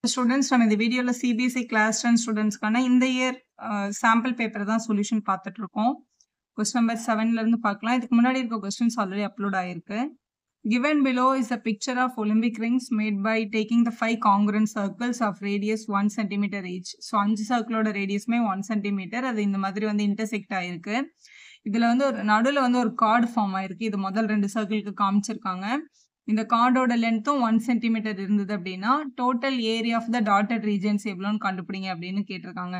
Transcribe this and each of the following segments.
Students நம்ம இந்த வீடியோல சிபிஎஸ்இ கிளாஸ் 10 ஸ்டூடண்ட்ஸ்க்கான இந்த இயர் சாம்பிள் பேப்பர் தான் சொல்யூஷன் பார்த்துட்டு இருக்கோம். கொஸ்டின் நம்பர் 7ல இருந்து பார்க்கலாம். இதுக்கு முன்னாடி இருக்க கொஸ்டின்ஸ் ஆல்ரெடி அப்லோட் ஆயிருக்கு. Given below is a picture of Olympic rings made by taking the 5 congruent circles of radius 1 cm each. So 5 சர்க்கிளோட ரேடியஸ்மே 1 cm. அது இந்த மாதிரி வந்து இன்டர்செக்ட் ஆயிருக்கு. இதுல வந்து ஒரு நடுவில் வந்து ஒரு கார்டு ஃபார்ம் ஆயிருக்கு. இது முதல் 2 சர்க்கிளுக்கு காமிச்சிருக்காங்க. இந்த கார்டோட லென்த்தும் 1 சென்டிமீட்டர் இருந்தது அப்படின்னா total area of the dotted regions எவ்வளோன்னு கண்டுபிடிங்க அப்படின்னு கேட்டிருக்காங்க.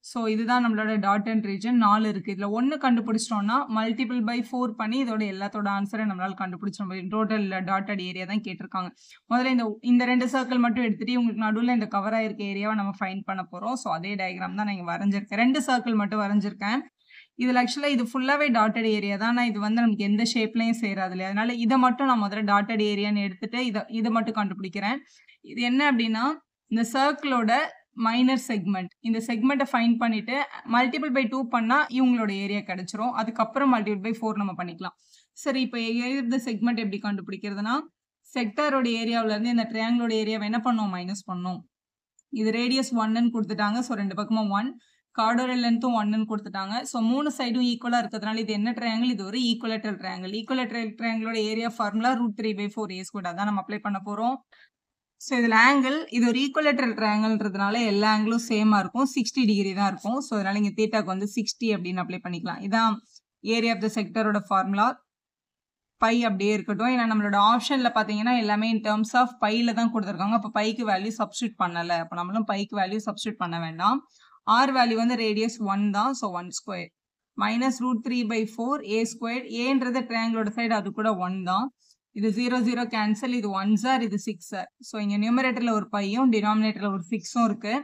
ஸோ இதுதான் நம்மளோட டாட்டட் ரீஜன் 4 இருக்கு. இதில் 1 கண்டுபிடிச்சிட்டோம்னா மல்டிபிள் பை 4 பண்ணி இதோட எல்லாத்தோட ஆன்சரை நம்மளால கண்டுபிடிச்ச முடியும். டோட்டல் டாட்டட் ஏரியா தான் கேட்டிருக்காங்க. முதல்ல இந்த 2 சர்க்கிள் மட்டும் எடுத்துட்டு உங்களுக்கு நடுவில் இந்த கவர் ஆயிருக்க ஏரியாவை நம்ம ஃபைண்ட் பண்ண போறோம். ஸோ அதே டயக்ராம் தான் நான் வரைஞ்சிருக்கேன். 2 சர்க்கிள் மட்டும் வரைஞ்சிருக்கேன். இதுல ஆக்சுவலா இது ஃபுல்லாவே டாட்டட் ஏரியா தான். ஆனா இது வந்து நமக்கு எந்த ஷேப்லயும் சேராது இல்லையா? அதனால இதை மட்டும் நான் முதல்ல டாட்டட் ஏரியான்னு எடுத்துட்டு இதை மட்டும் கண்டுபிடிக்கிறேன். இது என்ன அப்படின்னா இந்த சர்க்கிளோட மைனர் செக்மெண்ட். இந்த செக்மெண்ட்டை ஃபைண்ட் பண்ணிட்டு மல்டிபிள் பை 2 பண்ணா இவங்களோட ஏரியா கிடைச்சிரும். அதுக்கப்புறம் மல்டிபிள் பை 4 நம்ம பண்ணிக்கலாம். சரி, இப்போ இந்த செக்மெண்ட் எப்படி கண்டுபிடிக்கிறதுனா செக்டாரோட ஏரியாவில இருந்து இந்த ட்ரையாங்கிளோட ஏரியாவை என்ன பண்ணோம்? மைனஸ் பண்ணோம். இது ரேடியஸ் 1ன்னு கொடுத்துட்டாங்க. ஸோ 2 பக்கமும் 1. கார்டோட லென்த்தும் 1ன்னு கொடுத்துட்டாங்க. ஸோ 3 சைடும் ஈக்குவலாக இருக்கிறதுனால இது என்ன ட்ரையாங்கிள்? இது ஒரு ஈக்குவலேட்டரல் ட்ரையாங்கிள். ஈக்குவலேட்டரல் ட்ரையாங்கிளோட ஏரியா ஃபார்முலா √3/4 a². அதான் நம்ம அப்ளை பண்ண போகிறோம். ஸோ இதில் ஆங்கிள் இது ஒரு ஈக்குவலேட்டரல் ட்ரையாங்கிள்ன்றதுனால எல்லா ஆங்கிளும் சேமாக இருக்கும். 60 டிகிரி தான் இருக்கும். ஸோ அதனால இங்கே தீட்டாக்கு வந்து 60 அப்படின்னு அப்ளை பண்ணிக்கலாம். இதான் ஏரியா ஆஃப் த செக்டரோட ஃபார்முலா. பை அப்படியே இருக்கட்டும். ஏன்னா நம்மளோட ஆப்ஷனில் பார்த்தீங்கன்னா எல்லாமே இன் டேர்ம்ஸ் ஆஃப் பையில் தான் கொடுத்துருக்காங்க. அப்போ பைக்கு வேல்யூ சப்ஸ்டியூட் பண்ணலை. அப்போ நம்மளும் பைக்கு வேல்யூ சப்ஸ்டியூட் பண்ண வேண்டாம். ஆர் வேல்யூ வந்து ரேடியஸ் 1 தான். So 1² minus √3/4 a². ஏன்றது ட்ரையாங்கிளோட சைடு, அது கூட 1 தான். இது 0 0 கேன்சல். இது 1s ஆர் இது 6 ஆர். ஸோ இங்கே நியூமரேட்டரில் ஒரு பையும் டினாமினேட்டரில் ஒரு 6ம் இருக்கு.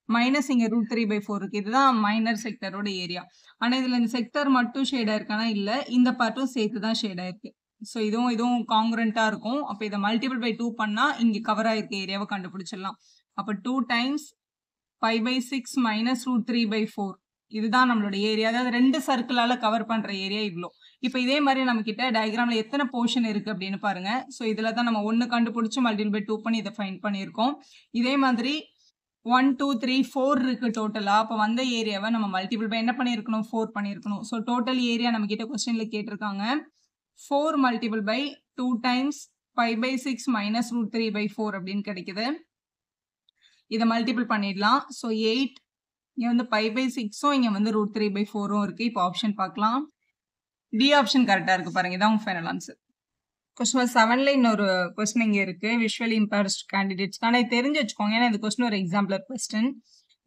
மைனஸ் இங்கே √3/4 இருக்கு. இதுதான் மைனர் செக்டரோட ஏரியா. ஆனால் இதில் இந்த செக்டர் மட்டும் ஷேடாக இருக்கானா? இல்லை, இந்த பார்ட்டும் சேர்த்து தான் ஷேடாக இருக்கு. ஸோ இதுவும் காங்கிரண்டா இருக்கும். அப்போ இதை மல்டிபிள் பை 2 பண்ணா இங்கே கவர் ஆயிருக்க ஏரியாவை கண்டுபிடிச்சிடலாம். அப்போ 2 டைம்ஸ் π/6 மைனஸ் √3/4 இதுதான் நம்மளோட ஏரியா. அதாவது 2 சர்க்கிளால கவர் பண்ற ஏரியா இவ்வளோ. இப்போ இதே மாதிரி நம்ம கிட்ட டயக்ராம்ல எத்தனை போர்ஷன் இருக்கு அப்படின்னு பாருங்க. ஸோ இதுல தான் நம்ம 1 கண்டுபிடிச்சு மல்டிபிள் பை 2 பண்ணி இதை ஃபைண்ட் பண்ணியிருக்கோம். இதே மாதிரி 1 2 3 4 இருக்கு டோட்டலா. அப்போ வந்த ஏரியாவை நம்ம மல்டிபிள் பை என்ன பண்ணியிருக்கணும்? 4 பண்ணியிருக்கணும். ஸோ டோட்டல் ஏரியா நம்ம கிட்ட கொஸ்டின்ல கேட்டிருக்காங்க. 4 மல்டிபிள் பை 2 டைம்ஸ் π/6 மைனஸ் √3/4 அப்படின்னு கிடைக்குது. இதை மல்டிபிள் பண்ணிடலாம். ஸோ 8 இங்கே வந்து π/6ம் இங்கே வந்து √3/4ம் இருக்கு. இப்போ ஆப்ஷன் பார்க்கலாம். டி ஆப்ஷன் கரெக்டாக இருக்கு பாருங்க. இதான் உங்க ஃபைனல் ஆன்சர். கொஸ்டின் 7ல இன்னொரு கொஸ்டின் இங்கே இருக்கு. விஷுவலி இம்பேர்ட் கேண்டிடேட்ஸ்க்கு. ஆனால் இது தெரிஞ்சு வச்சுக்கோங்க, ஏன்னா இந்த கொஸ்டின் ஒரு exemplar question.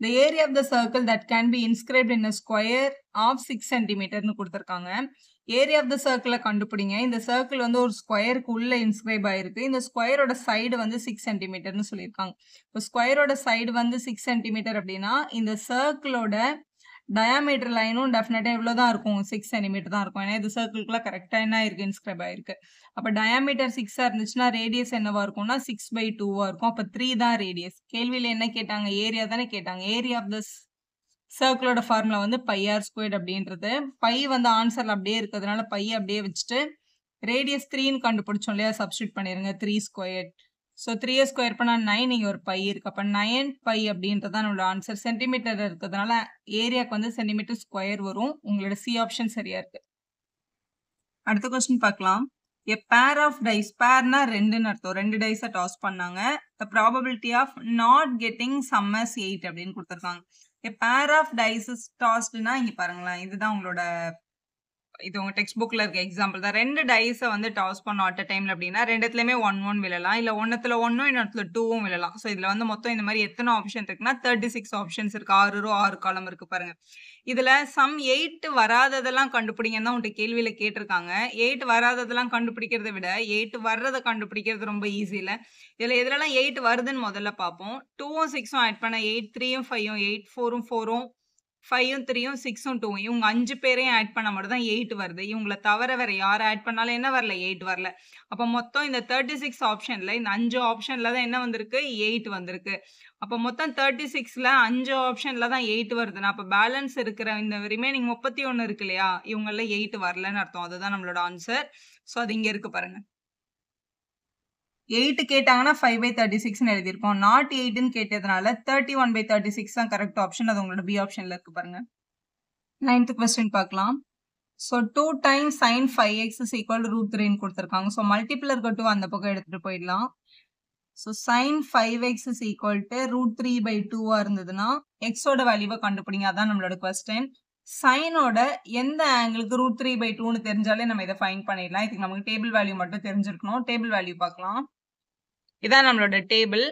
The area of the circle that can be inscribed in a square of 6 centimeterன்னு கொடுத்துருக்காங்க. ஏரியா ஆஃப் த சர்க்கிளை கண்டுபிடிங்க. இந்த சர்க்கிள் வந்து ஒரு ஸ்கொயருக்கு உள்ள இன்ஸ்கிரைப் ஆயிருக்கு. இந்த ஸ்கொயரோட சைடு வந்து 6 சென்டிமீட்டர்னு சொல்லியிருக்காங்க. இப்போ ஸ்கொயரோட சைடு வந்து 6 சென்டிமீட்டர் அப்படின்னா இந்த சர்க்கிளோட டயாமீட்டர் லைனும் டெஃபினட்டா எவ்வளோதான் இருக்கும்? 6 சென்டிமீட்டர் தான் இருக்கும். ஏன்னா இது சர்க்கிள்குள்ள கரெக்டா என்ன ஆயிருக்கு? இன்ஸ்கிரைப் ஆயிருக்கு. அப்போ டயாமீட்டர் 6 இருந்துச்சுன்னா ரேடியஸ் என்னவா இருக்கும்னா 6/2 இருக்கும். அப்போ 3 தான் ரேடியஸ். கேள்வியில என்ன கேட்டாங்க? ஏரியா தானே கேட்டாங்க. ஏரியா ஆஃப் த சர்க்கிளோட ஃபார்முலா வந்து πr² அப்படின்றது. பை வந்து ஆன்சர்ல அப்படியே இருக்கிறதுனால பை அப்படியே வச்சுட்டு ரேடியஸ் 3ன்னு கண்டுபிடிச்சோம் இல்லையா? சப்ஸ்டியூட் பண்ணிருங்க. 3². ஸோ 3 ஸ்கொயர் பண்ணா 9, இங்கே ஒரு பை இருக்கு. அப்போ 9 பை அப்படின்றது தான் நம்மளோட ஆன்சர். சென்டிமீட்டர் இருக்கிறதுனால ஏரியாவுக்கு வந்து சென்டிமீட்டர் ஸ்கொயர் வரும். உங்களோட சி ஆப்ஷன் சரியா இருக்கு. அடுத்த கொஸ்டின் பார்க்கலாம். A pair of dice, pairனா 2ன்னு அர்த்தம். 2 டைஸை டாஸ் பண்ணாங்க. The probability of not getting sum as 8 அப்படின்னு கொடுத்துருக்காங்க. A pair of dice is tossedனா இங்க பாருங்களேன், இதுதான் உங்களோட இது உங்க டெக்ஸ்ட் புக்ல இருக்க எக்ஸாம்பிள் தான். 2 டைஸை வந்து டாஸ் பண்ணோம் அட் அ டைம்ல அப்படின்னா ரெண்டுத்துலயுமே 1 விழலாம். இல்ல ஒன்னத்துல 1ம் இன்னொருத்துல 2ம் விழலாம். ஸோ இதுல வந்து மொத்தம் இந்த மாதிரி எத்தனை ஆப்ஷன் இருக்குன்னா 36 ஆப்ஷன்ஸ் இருக்கு. 6 ரோ 6 காலம் இருக்கு பாருங்க. இதுல சம் 8 வராததெல்லாம் கண்டுபிடிங்கன்னு தான் உங்கள்கிட்ட கேள்வியில கேட்டிருக்காங்க. 8 வராததெல்லாம் கண்டுபிடிக்கிறத விட 8 வர்றதை கண்டுபிடிக்கிறது ரொம்ப ஈஸி இல்ல. இதுல எதுலலாம் 8 வருதுன்னு முதல்ல பார்ப்போம். 2ம் 6ம் ஆட் பண்ண 8, 3ம் 5ம் 8, 4ம் 4ம் 5ம் 3ம் 6ம் 2ம் இவங்க 5 பேரையும் ஆட் பண்ண மட்டும் தான் 8 வருது. இவங்களை தவிர வேற யாரை ஆட் பண்ணாலும் என்ன வரல? 8 வரல. அப்போ மொத்தம் இந்த 36 ஆப்ஷன்ல இந்த 5 ஆப்ஷன்ல தான் என்ன வந்திருக்கு? 8 வந்திருக்கு. அப்போ மொத்தம் 36ல 5 ஆப்ஷன்ல தான் 8 வருதுன்னா அப்போ பேலன்ஸ் இருக்கிற இந்த ரிமைனிங் 31 இருக்கு இல்லையா? இவங்கள 8 வரலன்னு அர்த்தம். அதுதான் நம்மளோட ஆன்சர். ஸோ அது இங்க இருக்கு பாருங்க. 8 கேட்டாங்கன்னா 5/36ன்னு எழுதியிருக்கோம். நாட் 8ன்னு கேட்டதுனால 31/36 தான் கரெக்ட் ஆப்ஷன். அது உங்களோட பி ஆப்ஷன்ல இருக்கு பாருங்க. 9th கொஸ்டின் பார்க்கலாம். So 2 times sin 5x is equal to √3ன்னு கொடுத்துருக்காங்க. ஸோ மல்டிபிள் இருக்க 2 அந்த பக்கம் எடுத்துட்டு போயிடலாம். So sin 5x is equal to √3/2 இருந்ததுன்னா எக்ஸோட வேல்யூவை கண்டுபிடிங்க. அதான் நம்மளோட கொஸ்டின். சைனோட எந்த ஆங்கிளுக்கு √3/2ன்னு தெரிஞ்சாலே நம்ம இதை ஃபைண்ட் பண்ணிடலாம். இதுக்கு நமக்கு டேபிள் வேல்யூ மட்டும் தெரிஞ்சிருக்கணும். டேபிள் வேல்யூ பார்க்கலாம். இதான் நம்மளோட டேபிள்.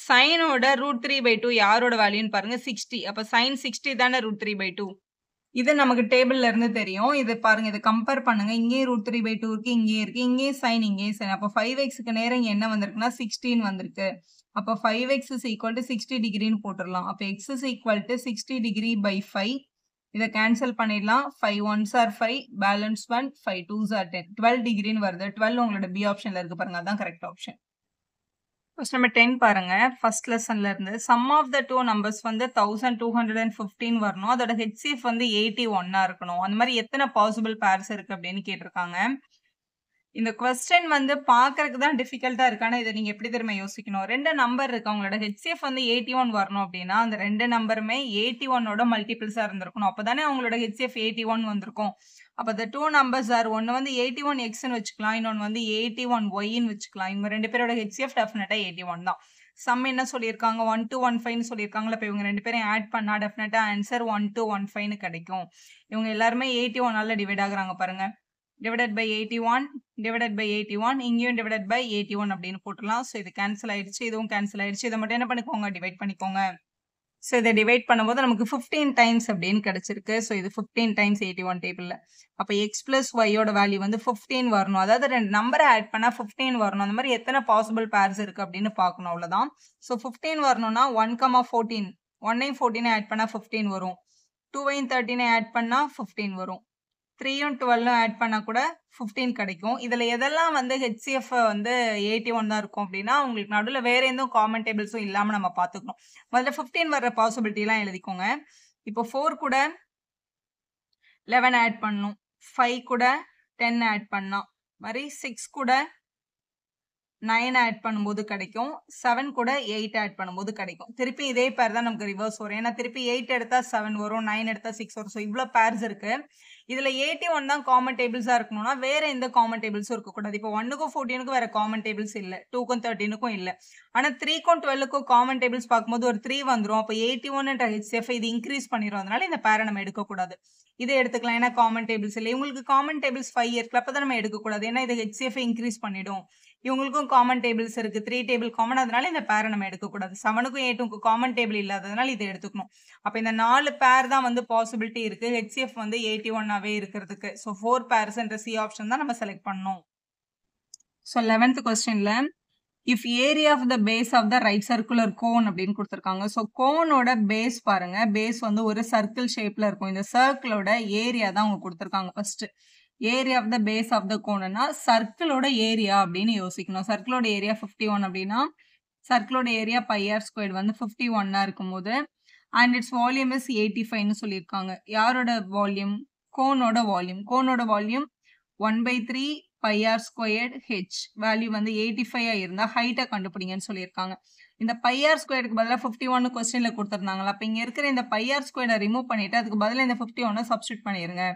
சைனோட √3/2 யாரோட வேல்யூன்னு பாருங்க 60. அப்ப sin 60 தானே √3/2. இது நமக்கு டேபிள்ல இருந்து தெரியும். இது பாருங்க, இதை கம்பேர் பண்ணுங்க. இங்கேயும் √3/2 இருக்கு, இங்கேயும் இருக்கு, இங்கேயும் சைன், இங்கேயும் சைன். அப்ப 5xக்கு நேரம் இங்க என்ன வந்திருக்குன்னா 16 வந்திருக்கு. அப்ப 5x is equal to 60 டிகிரின்னு போட்டுடலாம். அப்ப x is equal to 60 degree by 5. இதை கேன்சல் பண்ணிடலாம். 5 1s are 5, balance 1, 5 2s are 10. 12 டிகிரின்னு வருது. 12 உங்களோட பி ஆப்ஷன்ல இருக்கு பாருங்க. அதான் கரெக்ட் ஆப்ஷன். கொஸ்டின் நம்பர் 10 பாருங்க. ஃபர்ஸ்ட் லெசன்ல இருந்து sum of the two numbers வந்து 1215 வரணும். அதோட HCF வந்து 81 இருக்கணும். அந்த மாதிரி எத்தனை பாசிபிள் பேர்ஸ் இருக்கு அப்படின்னு கேட்டிருக்காங்க. இந்த கொஸ்டின் வந்து பாக்குறதுக்கு தான் டிஃபிகல்ட்டா இருக்கு. ஆனா இதை நீங்க எப்படி தெரியுமா யோசிக்கணும். 2 நம்பர் இருக்கு. அவங்களோட HCF வந்து 81 வரணும் அப்படின்னா அந்த 2 நம்பருமே 81ஓட மல்டிபிள்ஸா இருந்திருக்கணும். அப்பதானே அவங்களோட HCF 81 வந்திருக்கும். அப்ப the two numbers are ஒன்னு வந்து 81xன்னு வச்சுக்கலாம், இன்னொன்னு வந்து 81yன்னு வச்சுக்கலாம். இவங்க 2 பேரோட HCF டெஃபினட்டா 81 தான். சம் என்ன சொல்லியிருக்காங்க 1215 சொல்லியிருக்காங்களா. இப்ப இவங்க 2 பேரும் ஆட் பண்ணா டெஃபினட்டா ஆன்சர் 1215 கிடைக்கும். இவங்க எல்லாருமே 81ஆல டிவைட் ஆகுறாங்க பாருங்க. divided by 81 divided by 81, இங்கேயும் divided by 81 அப்படின்னு போட்டுலாம். ஸோ இது கேன்சல் ஆயிடுச்சு, இதுவும் கேன்சல் ஆயிடுச்சு. இதை மட்டும் என்ன பண்ணிக்கோங்க, டிவைட் பண்ணிக்கோங்க. ஸோ இதை டிவைட் பண்ணும்போது நமக்கு 15 டைம்ஸ் அப்படின்னு கிடைச்சிருக்கு. ஸோ இது 15 டைம்ஸ் 81 டேபிள்ல. அப்போ எக்ஸ் பிளஸ் ஒய்யோட வேல்யூ வந்து 15 வரணும். அதாவது 2 நம்பரை ஆட் பண்ணா 15 வரணும். அந்த மாதிரி எத்தனை பாசிபிள் பேர்ஸ் இருக்கு அப்படின்னு பார்க்கணும், அவ்வளவுதான். ஸோ 15 வரணும்னா 1,14 1ஐயும் 14 ஆட் பண்ணா 15 வரும். 2ஐயும் 13 ஆட் பண்ணா 15 வரும். 3யும் 12ம் ஆட் பண்ணா கூட 15 கிடைக்கும். இதுல எதெல்லாம் வந்து HCF வந்து 81 தான் இருக்கும் அப்படின்னா உங்களுக்கு நடுவில் வேற எந்த காமன் டேபிள்ஸும் இல்லாம நம்ம பாத்துக்கணும். முதல்ல 15 வர்ற பாசிபிலிட்டி எல்லாம் எழுதிக்கோங்க. இப்போ 4 கூட 11 ஆட் பண்ணணும், 5 கூட 10 ஆட் பண்ணா மாதிரி 6 கூட 9 ஆட் பண்ணும்போது கிடைக்கும், 7 கூட 8 ஆட் பண்ணும்போது கிடைக்கும். திருப்பி இதே பேர் தான் நமக்கு ரிவர்ஸ் வரும். ஏன்னா திருப்பி 8 எடுத்தா 7 வரும், 9 எடுத்தா 6 வரும். ஸோ இவ்வளோ பேர்ஸ் இருக்கு. இதுல 81 தான் காமன் டேபிள்ஸா இருக்கணும்னா வேற எந்த காமன் டேபிள்ஸும் இருக்கக்கூடாது. இப்போ 1க்கும் 14க்கும் வேற காமன் டேபிள்ஸ் இல்ல, 2க்கும் 13க்கும் இல்ல. ஆனா 3க்கும் 12க்கும் காமன் டேபிள்ஸ் பார்க்கும்போது ஒரு 3 வந்துடும். அப்போ 81 HCF இது இன்க்ரீஸ் பண்ணிடும். அதனால இந்த பேரை நம்ம எடுக்கக்கூடாது. இதை எடுத்துக்கலாம், ஏன்னா காமன் டேபிள்ஸ் இல்லை. இவங்களுக்கு காமன் டேபிள்ஸ் 5 இருக்கு, அப்பதான் நம்ம எடுக்கக்கூடாது. ஏன்னா இது HCF இன்க்ரீஸ் பண்ணிடும். இவங்களுக்கும் காமன் டேபிள்ஸ் இருக்கு, 3 டேபிள் காமன். அதனால இந்த பேரை நம்ம எடுக்கக்கூடாது. 7க்கும் 8க்கும் காமன் டேபிள் இல்லாததுனால இதை எடுத்துக்கணும். அப்ப இந்த 4 பேர் தான் வந்து பாசிபிலிட்டி இருக்கு HCF வந்து 81ஆவே இருக்கிறதுக்கு. ஸோ 4 பேர்ஸ்ன்ற சி ஆப்ஷன் தான் நம்ம செலக்ட் பண்ணணும். ஸோ 11th கொஸ்டின்ல if area of the base of the right circular cone அப்படின்னு கொடுத்துருக்காங்க. ஸோ கோனோட பேஸ் பாருங்க, பேஸ் வந்து ஒரு சர்க்கிள் ஷேப்ல இருக்கும். இந்த சர்க்கிளோட ஏரியா தான் அவங்க கொடுத்துருக்காங்க. First area of the base of the கோன்னா சர்க்கிளோட ஏரியா அப்படின்னு யோசிக்கணும். சர்க்கிளோட ஏரியா 51 அப்படின்னா சர்க்கிளோட ஏரியா πr² வந்து 51 இருக்கும்போது அண்ட் இட்ஸ் வால்யூம் இஸ் 85ன்னு சொல்லியிருக்காங்க. யாரோட வால்யூம்? கோனோட வால்யூம். கோனோட வால்யூம் 1/3 πr²h. வேல்யூ வந்து 85 இருந்தா ஹைட்டை கண்டுபிடிங்கன்னு சொல்லியிருக்காங்க. இந்த πr²க்கு பதிலாக 51 கொஸ்டின்ல கொடுத்துருந்தாங்களா. அப்ப இங்க இருக்கிற இந்த πr² ரிமூவ் பண்ணிட்டு அதுக்கு பதிலாக இந்த 51 சப்ஸ்டியூட் பண்ணிருங்க.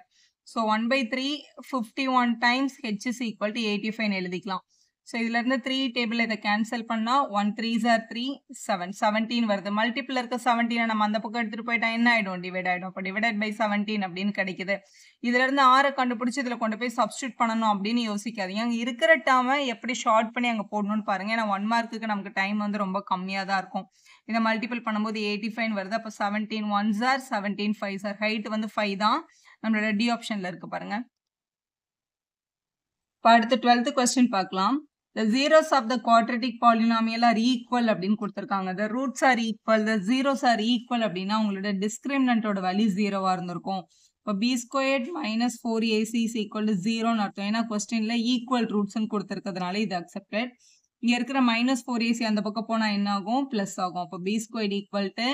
So 1/3 51 times h is equal to 85 எழுதிக்கலாம். ஸோ இதுல இருந்து 3 டேபிள் இதை கேன்சல் பண்ணா 1 3s are 3 7 17 வருது. மல்டிபிள் இருக்க 17 நம்ம அந்த பக்கம் எடுத்துட்டு போயிட்டா என்ன ஆயிடும், டிவைட் ஆயிடும். அப்போ டிவைடட் பை 17 அப்படின்னு கிடைக்குது. இதுல இருந்து 6 கண்டுபிடிச்சு இதுல கொண்டு போய் சப்ஸ்டியூட் பண்ணணும் அப்படின்னு யோசிக்காதீங்க. அங்க இருக்கிற டேர்மை எப்படி ஷார்ட் பண்ணி அங்க போடணும்னு பாருங்க. ஏன்னா 1 மார்க்குக்கு நமக்கு டைம் வந்து ரொம்ப கம்மியா தான் இருக்கும். இதை மல்டிபிள் பண்ணும்போது 85 வருது. அப்போ 17 1s are 17 5s are. Height வந்து 5 தான். நம்மளோட டி ஆப்ஷன்ல இருக்கு பாருங்க. இப்போ அடுத்து 12th கொஸ்டின் பார்க்கலாம். The zeros of the quadratic polynomial are equal அப்படின்னு கொடுத்துருக்காங்க. The roots are equal, the zeros are equal அப்படின்னா உங்களோட டிஸ்கிரிமினன்ட்டோட வேல்யூ 0வா இருந்திருக்கும். இப்போ b² minus 4ac is equal to 0ன்னு அர்த்தம். ஏன்னா கொஸ்டின்ல ஈக்குவல் ரூட்ஸ்ன்னு கொடுத்துருக்கிறதுனால இது அக்செப்டட். இங்க இருக்கிற -4ac அந்த பக்கம் போனா என்ன ஆகும், பிளஸ் ஆகும். அப்போ b² equal to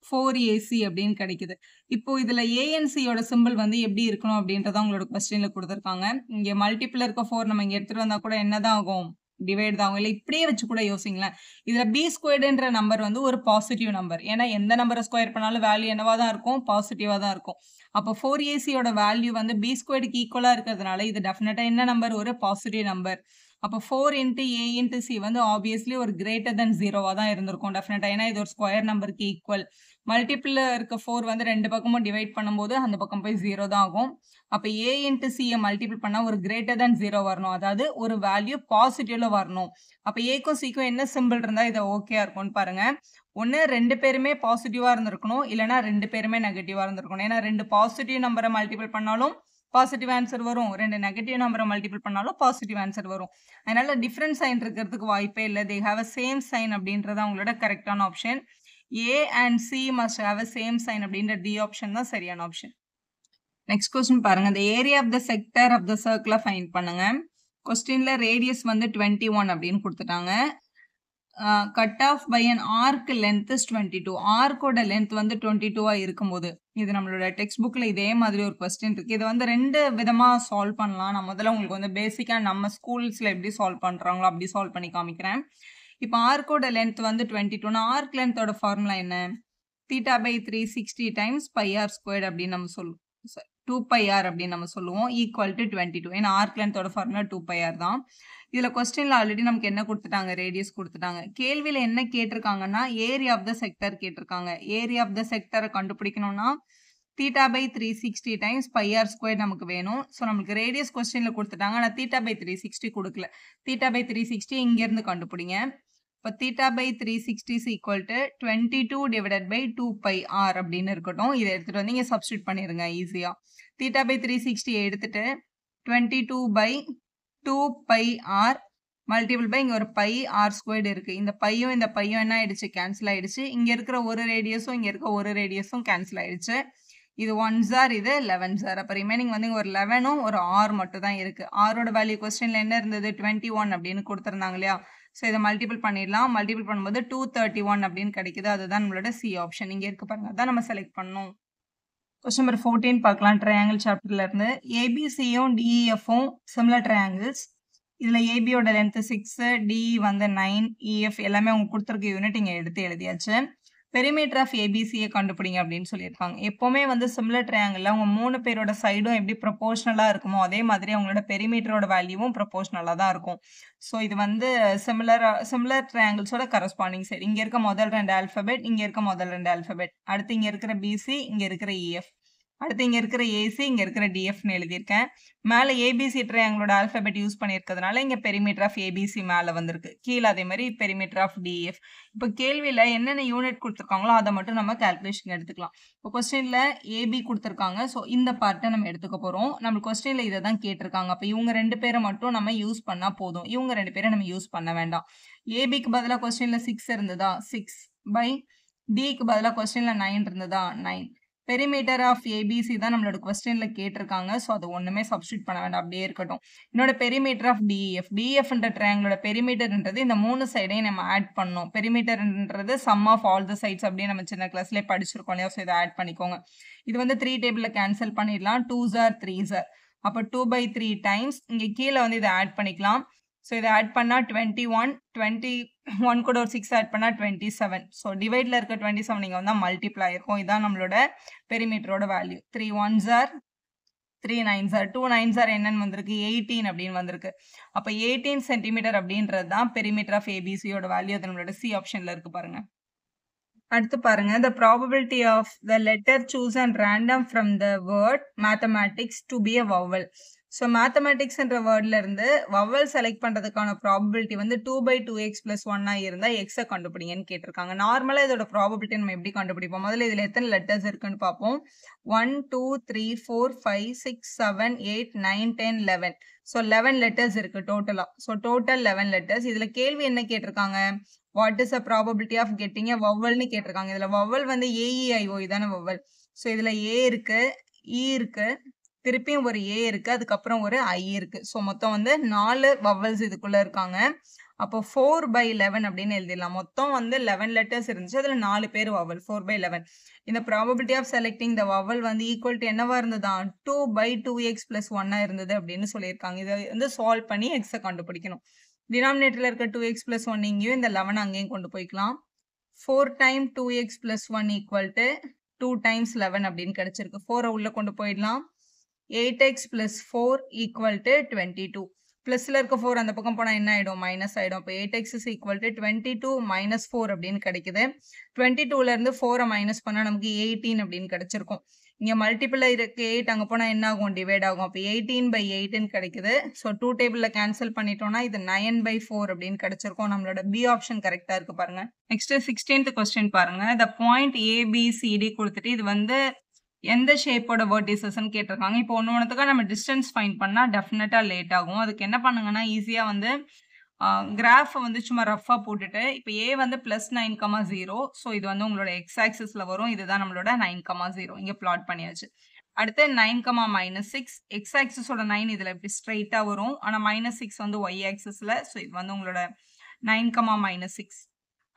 4ac அப்படின்னு கிடைக்குது. இப்போ இதுல ஏஎன்சியோட சிம்பிள் வந்து எப்படி இருக்கணும் அப்படின்றத உங்களோட கொஸ்டின்ல கொடுத்துருக்காங்க. இங்க மல்டிபிள் இருக்க 4 நம்ம இங்க எடுத்துட்டு வந்தா கூட என்னதான் ஆகும், டிவைட் தான் ஆகும். இல்ல இப்படியே வச்சு கூட யோசிங்களேன். இதுல பி ஸ்கொயர்டுன்ற நம்பர் வந்து ஒரு பாசிட்டிவ் நம்பர். ஏன்னா எந்த நம்பரை ஸ்கொயர் பண்ணாலும் வேல்யூ என்னவா தான் இருக்கும்? பாசிட்டிவா தான் இருக்கும். அப்போ 4ac வேல்யூ வந்து பி ஸ்கொயர்டுக்கு ஈக்குவலா இருக்கிறதுனால இது டெஃபினட்டா என்ன நம்பர்? ஒரு பாசிட்டிவ் நம்பர். அப்போ 4 இன்ட்டு ஏ இன்ட்டு சி வந்து ஆப்வியஸ்லி ஒரு கிரேட்டர் தென் 0வா தான் இருந்திருக்கும் டெஃபினட்டா. ஏன்னா இது ஒரு ஸ்கொயர் நம்பருக்கு ஈக்குவல். மல்டிபிள்ல இருக்க 4 வந்து 2 பக்கமும் டிவைட் பண்ணும்போது அந்த பக்கம் போய் 0 தான் ஆகும். அப்ப a இன்ட்டு c மல்டிபிள் பண்ணா ஒரு கிரேட்டர் தென் 0 வரணும். அதாவது ஒரு வேல்யூ பாசிட்டிவ்ல வரணும். அப்ப aக்கும் cக்கும் என்ன சிம்பிள் இருந்தா இது ஓகேயா இருக்கும்னு பாருங்க. ஒண்ணு 2 பேருமே பாசிட்டிவா இருந்திருக்கணும். இல்லனா 2 பேருமே நெகட்டிவா இருந்திருக்கணும். ஏன்னா 2 பாசிட்டிவ் நம்பரை மல்டிபிள் பண்ணாலும் பாசிட்டிவ் ஆன்சர் வரும். 2 நெகட்டிவ் நம்பரை மல்டிபிள் பண்ணாலும் பாசிட்டிவ் ஆன்சர் வரும். அதனால டிஃபரண்ட் சைன் இருக்கிறதுக்கு வாய்ப்பே இல்லை. They have a same sign அப்படின்றது அவங்களோட கரெக்டான option. A and C must have a same sign அப்படின்ற D ஆப்ஷன் தான் சரியான ஆப்ஷன். நெக்ஸ்ட் கொஸ்டின் பாருங்க. the area of the sector of the circle find பண்ணுங்க. கொஸ்டின்ல ரேடியஸ் வந்து 21 அப்படின்னு கொடுத்துட்டாங்க. Cut off by an arc length is 22. ஆர்க்கோட லென்த் வந்து 22ஆ இருக்கும்போது இது நம்மளோட டெக்ஸ்ட் புக்ல இதே மாதிரி ஒரு கொஸ்டின் இருக்கு. இது வந்து 2 விதமா சால்வ் பண்ணலாம். நான் முதல்ல உங்களுக்கு வந்து பேசிக்கா நம்ம ஸ்கூல்ஸ்ல எப்படி சால்வ் பண்றாங்களோ அப்படி சால்வ் பண்ணி காமிக்கிறேன். இப்போ ஆர்க்கோட லென்த் வந்து 22னா ஆர்க் லென்த்தோட ஃபார்முலா என்ன? Theta by 360 times pi r squared அப்படின்னு நம்ம சொல்லுவோம். 2πr அப்படின்னு நம்ம சொல்லுவோம். Equal to 22. ஏன்னா ஆர்க் லென்த்தோட ஃபார்முலா 2πr தான். இதுல கொஸ்டின்ல ஆல்ரெடி நமக்கு என்ன கொடுத்துட்டாங்க? ரேடியஸ் கொடுத்துட்டாங்க. கேள்வியில என்ன கேட்டிருக்காங்கன்னா ஏரியா ஆஃப் த செக்டர் கேட்டிருக்காங்க. ஏரியா ஆஃப் த செக்டரை கண்டுபிடிக்கணும்னா theta by 360 times pi R square நமக்கு வேணும். ஸோ நமக்கு ரேடியஸ் கொஸ்டின்ல கொடுத்துட்டாங்க. ஆனால் தீட்டா பை 360 கொடுக்கல. தீட்டா பை 360 இங்கேருந்து கண்டுபிடிங்க. இப்போ theta by 360 is equal to 22 divided by 2πr அப்படின்னு இருக்கட்டும். இதை எடுத்துட்டு வந்து இங்கே சப்ஸ்டியூட் பண்ணிடுங்க ஈஸியாக. தீட்டா பை 360 எடுத்துட்டு 22 பை 2πr மல்டிபிள் பை இங்கே ஒரு பை ஆர் ஸ்கொயர்டு இருக்கு. இந்த பையும் இந்த பையும் என்ன ஆயிடுச்சு? கேன்சல் ஆயிடுச்சு. இங்கே இருக்கிற ஒரு ரேடியஸும் இங்கே இருக்க ஒரு ரேடியஸும் கேன்சல் ஆயிடுச்சு. இது 1s ஆர், இது 11s ஆர். அப்போ ரிமைனிங் வந்து ஒரு 11ம் ஒரு ஆர் மட்டும் தான் இருக்கு. ஆரோட வேல்யூ கொஸ்டின்ல என்ன இருந்தது? 21 அப்படின்னு கொடுத்துருந்தாங்க இல்லையா? ஸோ இதை மல்டிபிள் பண்ணிடலாம். மல்டிபிள் பண்ணும்போது 231 அப்படின்னு கிடைக்குது. அதுதான் நம்மளோட சி ஆப்ஷன். இங்கே இருக்கு பாருங்க, அதான் நம்ம செலக்ட் பண்ணணும். கொஸ்டின் நம்பர் 14 பார்க்கலாம். ட்ரையாங்கிள் சாப்டர்ல இருந்து. ஏபிசியும் டிஇஎஃப்பும் சிமிலர் ட்ரையாங்கிள்ஸ். இதுல ஏபியோட லென்த் 6, டிஇ வந்து 9, இஎஃப் எல்லாமே அவங்க கொடுத்துருக்க யூனிட் இங்கே எடுத்து எழுதியாச்சு. பெரிமீட்டர் ஆஃப் ஏபிசியை கண்டுபிடிங்க அப்படின்னு சொல்லியிருக்காங்க. எப்போவுமே வந்து சிமிலர் ட்ரையாங்கிளில் அவங்க 3 பேரோட சைடும் எப்படி ப்ரொபோஷனலாக இருக்குமோ அதே மாதிரி அவங்களோட பெரிமீட்டரோட வேல்யூவும் ப்ரொபோஷனலாக தான் இருக்கும். ஸோ இது வந்து சிமிலர் ட்ரையாங்கிள்ஸோட கரஸ்பாண்டிங் சைடு. இங்கே இருக்க முதல் 2 ஆல்ஃபபெட், இங்கே இருக்க முதல் 2 ஆல்ஃபபெட், அடுத்து இங்கே இருக்கிற பிசி, இங்கே இருக்கிற இஎஃப், அடுத்து இங்கே இருக்கிற ஏசி, இங்கே இருக்கிற டிஎஃப்னு எழுதியிருக்கேன். மேலே ஏபிசி ட்ரையாங்கிளோட ஆல்ஃபபெட் யூஸ் பண்ணியிருக்கிறதுனால இங்கே பெரிமீட்டர் ஆஃப் ஏபிசி மேலே வந்திருக்கு. கீழே அதே மாதிரி பெரிமீட்டர் ஆஃப் டிஎஃப். இப்போ கேள்வியில் என்னென்ன யூனிட் கொடுத்துருக்காங்களோ அதை மட்டும் நம்ம கால்குலேஷன் எடுத்துக்கலாம். இப்போ கொஸ்டினில் ஏபி கொடுத்துருக்காங்க. ஸோ இந்த பார்ட்டை நம்ம எடுத்துக்க போகிறோம். நம்ம கொஸ்டினில் இதை தான் கேட்டிருக்காங்க. அப்போ இவங்க 2 பேரை மட்டும் நம்ம யூஸ் பண்ணால் போதும். இவங்க 2 பேரை நம்ம யூஸ் பண்ண வேண்டாம். ஏபிக்கு பதிலாக கொஸ்டினில் 6 இருந்ததா? 6 பை டிக்கு பதிலாக கொஸ்டினில் 9 இருந்ததா? 9. பெரிமீட்டர் ஆஃப் ஏபிசி தான் நம்மளோட கொஸ்டின்ல கேட்டிருக்காங்க. ஸோ அது ஒன்றுமே சப்ஸ்டியூட் பண்ண வேண்டாம், அப்படியே இருக்கட்டும். என்னோட பெரிமீட்டர் ஆஃப் டிஎஃப். டிஎஃப்ன்ற ட்ரையாங்கிளோட பெரிமீட்டர்ன்றது இந்த 3 சைடையும் நம்ம ஆட் பண்ணோம். பெரிமீட்டர்ன்றது sum of all the sides அப்படின்னு நம்ம சின்ன கிளாஸ்லேயே படிச்சிருக்கோம் இல்லையா? ஸோ இதை ஆட் பண்ணிக்கோங்க. இது வந்து 3 டேபிளில் கேன்சல் பண்ணிடலாம். 2s R 3s R. அப்போ 2/3 டைம்ஸ் இங்கே கீழே வந்து இதை ஆட் பண்ணிக்கலாம். ஸோ இதை ஆட் பண்ணால் 21, 21 கூட ஒரு 6 ஆட் பண்ணால் 27. ஸோ டிவைடில் இருக்க 27 இங்கே வந்தால் மல்டிப்ளை ஆயிருக்கும். இதான் நம்மளோட பெரிமீட்டரோட value. 3 1s or, 3 9s or, 2 9s or என்னன்னு வந்திருக்கு? 18 அப்படின்னு வந்திருக்கு. அப்போ 18 சென்டிமீட்டர் அப்படின்றது தான் பெரிமீட்டர் ஆஃப் ஏபிசியோட வேல்யூ. அது நம்மளோட சி ஆப்ஷனில் இருக்கு பாருங்க. அடுத்து பாருங்க, the probability of the letter chosen random from the word mathematics to be a vowel. So மேத்தமேட்டிக்ஸ்ன்ற வேர்ட்ல இருந்து வவல் செலக்ட் பண்றதுக்கான ப்ராபபிலிட்டி வந்து 2/2x + 1 இருந்தால் எக்ஸை கண்டுபிடிங்கன்னு கேட்டிருக்காங்க. நார்மலாக இதோட ப்ராபபிலிட்டி நம்ம எப்படி கண்டுபிடிப்போம்? முதல்ல இதில் எத்தனை லெட்டர்ஸ் இருக்குன்னு பார்ப்போம். 1 2 3 4 5 6 7 8 9 10 11. ஸோ 11 லெட்டர்ஸ் இருக்கு டோட்டலா. So total 11 letters. இதுல கேள்வி என்ன கேட்டிருக்காங்க? What is a probability of getting a வவல்னு கேட்டிருக்காங்க. இதுல வவல் வந்து ஏஇஐஓ இதான வவல். ஸோ இதுல ஏ இருக்கு, இ இருக்கு, திருப்பியும் ஒரு ஏ இருக்கு, அதுக்கப்புறம் ஒரு ஐ இருக்கு. ஸோ மொத்தம் வந்து 4 வவல்ஸ் இதுக்குள்ள இருக்காங்க. அப்போ 4/11 அப்படின்னு எழுதிடலாம். மொத்தம் வந்து 11 லெட்டர்ஸ் இருந்துச்சு. அதுல 4 பேர் வவல். 4/11. இந்த probability of selecting the vowel வந்து ஈக்குவல் டு என்னவா இருந்ததா? 2/2x + 1 இருந்தது அப்படின்னு சொல்லியிருக்காங்க. இதை வந்து சால்வ் பண்ணி எக்ஸை கண்டுபிடிக்கணும். டினாமினேட்டர்ல இருக்க 2x plus 1 இங்கேயும் இந்த 11 அங்கேயும் கொண்டு போய்க்கலாம். 4 times 2x plus 1 equal to 2 times 11 அப்படின்னு கிடைச்சிருக்கு. 4 உள்ள கொண்டு போயிடலாம். 8x plus 4 equal to 22. பிளஸ்ல இருக்க 4 அந்த பக்கம் போனா என்ன ஆயிடும்? மைனஸ் ஆயிடும். அப்போ 8x is equal to 22 minus 4 அப்படின்னு கிடைக்குது. 22ல இருந்து 4 மைனஸ் பண்ணா நமக்கு 18 அப்படின்னு கிடைச்சிருக்கும். இங்க மல்டிபிள் இருக்கு 8 அங்க போனா என்ன ஆகும்? டிவைட் ஆகும். அப்போ 18/8 கிடைக்குது. ஸோ 2 டேபிள்ல கேன்சல் பண்ணிட்டோம்னா இது 9/4 அப்படின்னு கிடைச்சிருக்கும். நம்மளோட பி ஆப்ஷன் கரெக்டா இருக்கு பாருங்க. நெக்ஸ்ட் 16th கொஸ்டின் பாருங்க. இந்த பாயிண்ட் ஏபிசிடி கொடுத்துட்டு இது வந்து எந்த ஷேப்போட வெர்டிசஸ்ன்னு கேட்டிருக்காங்க. இப்போ ஒன்றுத்துக்காக நம்ம டிஸ்டன்ஸ் ஃபைண்ட் பண்ணால் டெஃபினட்டாக லேட் ஆகும். அதுக்கு என்ன பண்ணுங்கன்னா ஈஸியாக வந்து கிராஃபை வந்து சும்மா ரஃபாக போட்டுட்டு இப்போ ஏ வந்து +9,0. ஸோ இது வந்து உங்களோட எக்ஸ் ஆக்சிஸில் வரும். இதுதான் நம்மளோட 9,0 இங்கே பிளாட் பண்ணியாச்சு. அடுத்து 9,-6 எக்ஸ் ஆக்சிஸோட 9 இதில் இப்படி ஸ்ட்ரைட்டாக வரும். ஆனால் -6 வந்து ஒய் ஆக்சிஸில். ஸோ இது வந்து உங்களோட 9,-6.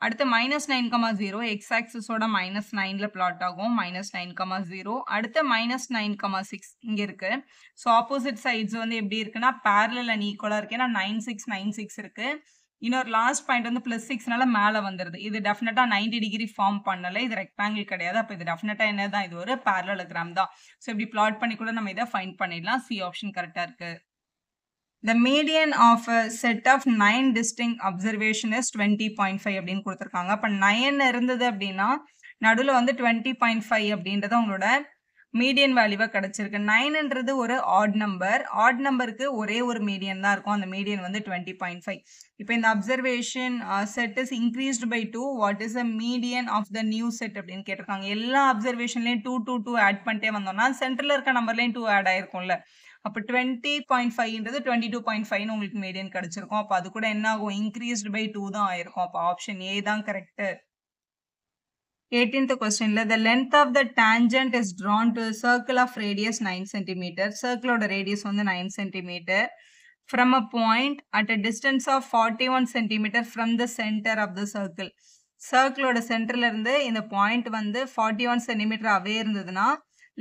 அடுத்து -9,0 எக்ஸ் ஆக்சிஸோட -9ல பிளாட் ஆகும். -9,0 அடுத்து -9,6 இங்க இருக்கு. ஸோ ஆப்போசிட் சைட்ஸ் வந்து எப்படி இருக்குன்னா பேரலல் அண்ட் ஈக்குவலா இருக்கு. ஏன்னா 9,6 இருக்கு. இன்னொரு லாஸ்ட் பாயிண்ட் வந்து +6னால மேல வந்துருது. இது டெஃபினட்டா 90 டிகிரி ஃபார்ம் பண்ணல. இது ரெக்டாங்கிள் கிடையாது. அப்போ இது டெஃபினட்டா என்னதான்? இது ஒரு பேரலோகிராம் தான். ஸோ இப்படி பிளாட் பண்ணி கூட நம்ம இதை ஃபைண்ட் பண்ணிடலாம். சி ஆப்ஷன் கரெக்டா இருக்கு. The median of a set of 9 distinct observation is 20.5 அப்படின்னு கொடுத்துருக்காங்க. அப்போ 9 இருந்தது அப்படின்னா நடுவில் வந்து 20.5 அப்படின்றது உங்களோட மீடியன் வேல்யூவாக கிடைச்சிருக்கு. 9ன்றது ஒரு ஆட் நம்பர். ஆட் நம்பருக்கு ஒரே ஒரு மீடியன் தான் இருக்கும். அந்த மீடியன் வந்து 20.5. இப்போ இந்த observation set is increased by 2. What is the median of the new set அப்படின்னு கேட்டிருக்காங்க. எல்லா அப்சர்வேஷன்லையும் 2 2 2 ஆட் பண்ணிட்டே வந்தோம்னா சென்டரில் இருக்க நம்பர்லையும் 2 ஆட் ஆயிருக்கும்ல. அப்போ 20.5ன்றது 22.5ன்னு உங்களுக்கு மீடியன் கிடைச்சிருக்கும். அப்போ அது கூட என்ன ஆகும்? இன்க்ரீஸ்டு பை 2 தான் ஆயிருக்கும். அப்போ ஆப்ஷன் ஏ தான் கரெக்ட். 18th கொஸ்டின்ல the length of the tangent is drawn to a circle of radius 9 cm. சர்க்கிளோட radius வந்து 9 cm from a point at a distance of 41 cm from the center of the circle. சர்க்கிளோட சென்டர்ல இருந்து இந்த point வந்து 41 cm அவே இருந்ததுன்னா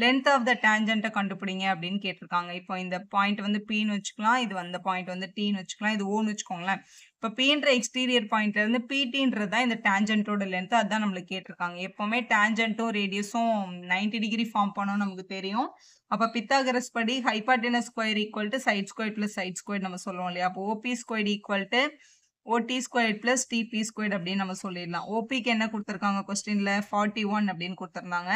length of the டேஞ்சன்ட்டை கண்டுபிடிங்க அப்படின்னு கேட்டிருக்காங்க. இப்போ இந்த பாயிண்ட் வந்து பின்னு வச்சுக்கலாம். இது வந்து பாயிண்ட் வந்து டீன்னு வச்சுக்கலாம். இது ஓன்னு வச்சுக்கோங்களேன். இப்போ பீன்ற எக்ஸ்டீரியர் பாயிண்ட்ல இருந்து பிடின்றது தான் இந்த டேஞ்சன்ட்டோட லென்த். அதுதான் நம்மளுக்கு கேட்டிருக்காங்க. எப்பவுமே டேஞ்சன்ட்டும் ரேடியஸும் 90 டிகிரி ஃபார்ம் பண்ணணும் நமக்கு தெரியும். அப்போ பித்தாகரஸ் படி hypotenuse square equal to side square plus side square நம்ம சொல்லுவோம் இல்லையா? அப்போ OP square equal to OD square plus DP square அப்படின்னு நம்ம சொல்லிடலாம். ஓபிக்கு என்ன கொடுத்துருக்காங்க கொஸ்டின்ல? 41 அப்படின்னு கொடுத்துருந்தாங்க.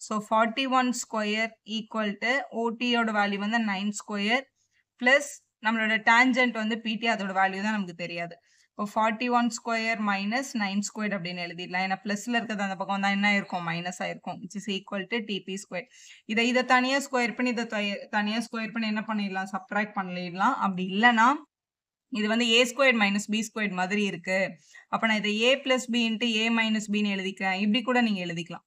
ஸோ 41 ஸ்கொயர் ஈக்குவல் டு ஓடியோட வேல்யூ வந்து 9 ஸ்கொயர் பிளஸ் நம்மளோட டேஞ்சன்ட் வந்து பிடி, அதோட வேல்யூ தான் நமக்கு தெரியாது. இப்போ 41 ஸ்கொயர் மைனஸ் 9 ஸ்கொயர் அப்படின்னு எழுதிடலாம். ஏன்னா பிளஸ்ல இருக்கிறது அந்த பக்கம் தான் என்ன ஆயிருக்கும்? மைனஸ் ஆயிருக்கும். Which is equal to DB square. இதை தனியாக ஸ்கொயர் பண்ணி இதை தனியாக ஸ்கொயர் பண்ணி என்ன பண்ணிடலாம்? சப்ட்ராக்ட் பண்ணிடலாம். அப்படி இல்லைன்னா இது வந்து ஏ ஸ்கொயர் மைனஸ் பி ஸ்கொயர் மாதிரி இருக்கு. அப்போ நான் இதை ஏ பிளஸ் பி இன்ட்டு ஏ மைனஸ் பின்னு எழுதிக்கிறேன். இப்படி கூட நீங்க எழுதிக்கலாம்.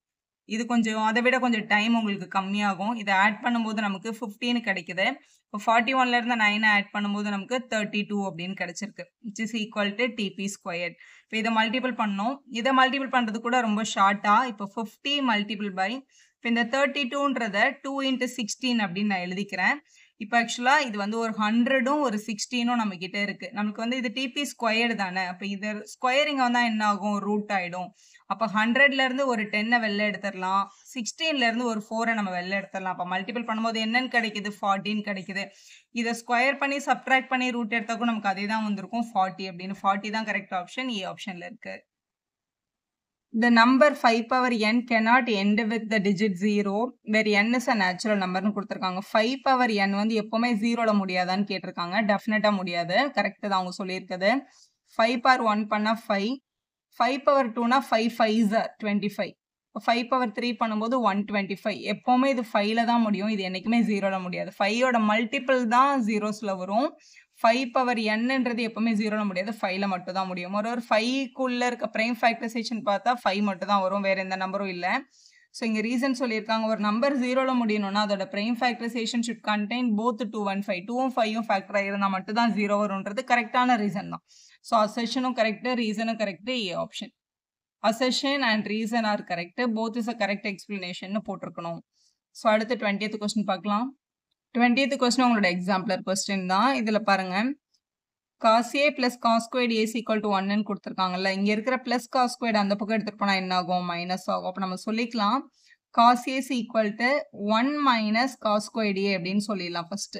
இது கொஞ்சம் அதை விட கொஞ்சம் டைம் உங்களுக்கு கம்மியாகும். இதை ஆட் பண்ணும்போது நமக்கு 15 கிடைக்குது. இப்போ 41ல இருந்து 9 ஆட் பண்ணும்போது நமக்கு 32 அப்படின்னு கிடைச்சிருக்கு. Which is equal to DB square. இப்போ இதை மல்டிபிள் பண்ணோம். இதை மல்டிபிள் பண்ணுறது கூட ரொம்ப ஷார்ட்டா. இப்போ 50 மல்டிபிள் பை இப்போ இந்த 32ன்றதை 2 × 16 அப்படின்னு நான் எழுதிக்கிறேன். இப்போ ஆக்சுவலாக இது வந்து ஒரு 100ம் ஒரு 16ம் நம்ம கிட்ட இருக்கு. நமக்கு வந்து இது டிபி ஸ்கொயர்டு தானே. அப்போ இது ஸ்கொயரிங்க வந்தால் என்ன ஆகும்? ரூட் ஆகிடும். அப்போ 100ல இருந்து ஒரு 10 வெளில எடுத்துடலாம். 16ல இருந்து ஒரு 4 நம்ம வெளில எடுத்துடலாம். அப்போ மல்டிபிள் பண்ணும்போது என்னன்னு கிடைக்குது? 14 கிடைக்குது. இதை ஸ்கொயர் பண்ணி சப்ட்ராக்ட் பண்ணி ரூட் எடுத்தாக்கும் நமக்கு அதே தான் வந்திருக்கும் 40 அப்படின்னு. 40 தான் கரெக்ட் ஆப்ஷன். ஏ ஆப்ஷன்ல இருக்கு. The number 5 power n cannot end with the digit 0 where n is a natural numberனு கொடுத்துருக்காங்க. 5 power n வந்து எப்பவுமே 0ல முடியாதான்னு கேட்டிருக்காங்க. டெஃபினட்டா முடியாது. கரெக்ட் தான் அவங்க சொல்லியிருக்குது. 5 power 1 பண்ணா 5, 5 power 2னா 5 5s are 25. 5 power 3 பண்ணும்போது 125. எப்பவுமே இது 5ல தான் முடியும். இது என்னைக்குமே 0ல முடியாது. 5யோட மல்டிபிள் தான் 0ஸ்ல வரும். 5 பவர் nன்றது எப்பவுமே 0ல முடியாது. 5ல மட்டும் தான் முடியும். ஒரு 5க்குள்ள இருக்க பிரைம் ஃபேக்டரைசேஷன் பார்த்தா 5 மட்டும் தான் வரும். வேற எந்த நம்பரும் இல்லை. ஸோ இங்கே ரீசன் சொல்லியிருக்காங்க. ஒரு நம்பர் 0ல முடியணும்னா அதோட prime factorisation should contain both 2 and 5. 2ம் 5ம் ஃபேக்டர் ஆயிருந்தா மட்டும் தான் 0 வரும்ன்றது கரெக்டான ரீசன் தான். ஸோ அசெஷனும் கரெக்ட், ரீசனும் correct. A option. Assertion and reason are correct. Both is a correct explanation போட்டிருக்கணும். ஸோ அடுத்து 20th கொஸ்டின் பார்க்கலாம். 20th கொஸ்டின் உங்களோட எக்ஸாம்பிளர் கொஸ்டின் தான். இதில் பாருங்க, cos A plus cos squared A is equal to 1 ன்னு கொடுத்திருக்காங்கல்ல. இங்க இருக்கிற plus cos squared அந்த பக்கம் எடுத்துட்டு போனா என்ன ஆகும்? மைனஸ் ஆகும். அப்ப நம்ம சொல்லிக்கலாம் cos A is equal to 1 minus cos squared A அப்படின்னு சொல்லிடலாம் ஃபர்ஸ்ட்.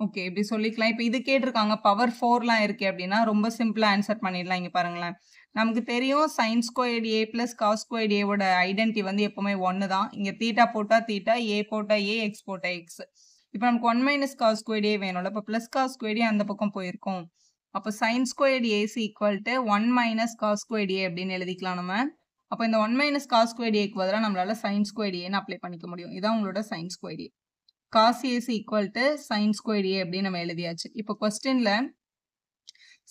ஓகே, இப்படி சொல்லிக்கலாம். இப்போ இது கேட்டிருக்காங்க பவர் 4லாம் இருக்கு அப்படின்னா ரொம்ப சிம்பிளா ஆன்சர் பண்ணிடலாம். இங்க பாருங்களேன், நமக்கு தெரியும் sin squared A plus cos squared A ஓட ஐடென்டிட்டி வந்து எப்பவுமே 1 தான். இங்க தீட்டா போட்டா தீட்டா, A போட்டா A, X போட்டா X. இப்போ நமக்கு 1 minus cos squared A வேணும்ல, அப்போ plus cos squared A அந்த பக்கம் போயிருக்கும். அப்போ sin squared A is equal to 1 minus cos squared A அப்படின்னு எழுதிக்கலாம் நம்ம. அப்போ இந்த 1 minus cos squared A க்கு பதிலாக நம்மளால sin squared A ன்னு அப்ளை பண்ணிக்க முடியும். இதான் உங்களோட sin squared A. cos A is equal to sin squared A அப்படின்னு நம்ம எழுதியாச்சு. இப்போ கொஸ்டின்ல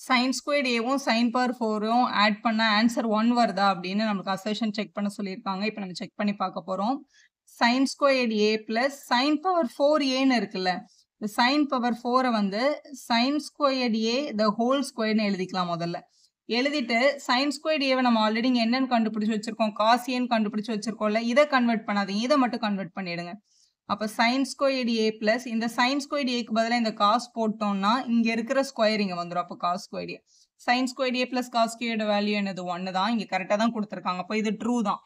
sin squared Aவும் sin power 4ம் ஆட் பண்ண ஆன்சர் 1 வருதா அப்படின்னு நமக்கு அசர்ஷன் செக் பண்ண சொல்லியிருக்காங்க. இப்போ நம்ம செக் பண்ணி பார்க்க போறோம். sin squared A plus sin power 4Aன்னு இருக்குல்ல, இந்த sin power 4 வந்து sin squared A the whole squareன்னு எழுதிக்கலாம். முதல்ல எழுதிட்டு sin squared A நம்ம ஆல்ரெடி இங்க என்னன்னு கண்டுபிடிச்சு வச்சிருக்கோம், cos Aன்னு கண்டுபிடிச்சு வச்சிருக்கோம்ல, இதை கன்வெர்ட் பண்ணாதீங்க, இதை மட்டும் கன்வெர்ட் பண்ணிடுங்க. அப்ப sin squared A plus இந்த sin squared A க்கு பதிலா இந்த cos போட்டோம்னா இங்க இருக்கிற ஸ்கொயர் இங்க வந்துரும். அப்ப cos squared A. sin squared A plus cos squared value என்னது? 1 தான். இங்க கரெக்டா தான் கொடுத்திருக்காங்க. அப்ப இது ட்ரூ தான்.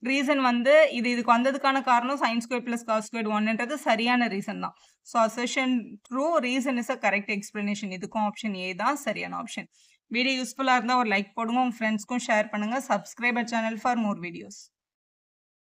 ரீசன் வந்து இதுக்கு வந்ததுக்கான காரணம் sin squared plus cos squared 1ன்றது சரியான ரீசன் தான். So assertion true, reason is a correct explanation. இதுக்கும் ஆப்ஷன் ஏ தான் சரியான ஆப்ஷன். வீடியோ யூஸ்ஃபுல்லா இருந்தா ஒரு லைக் போடுங்க, உங்க ஃப்ரெண்ட்ஸ்க்கும் ஷேர் பண்ணுங்க. Subscriber channel for more videos.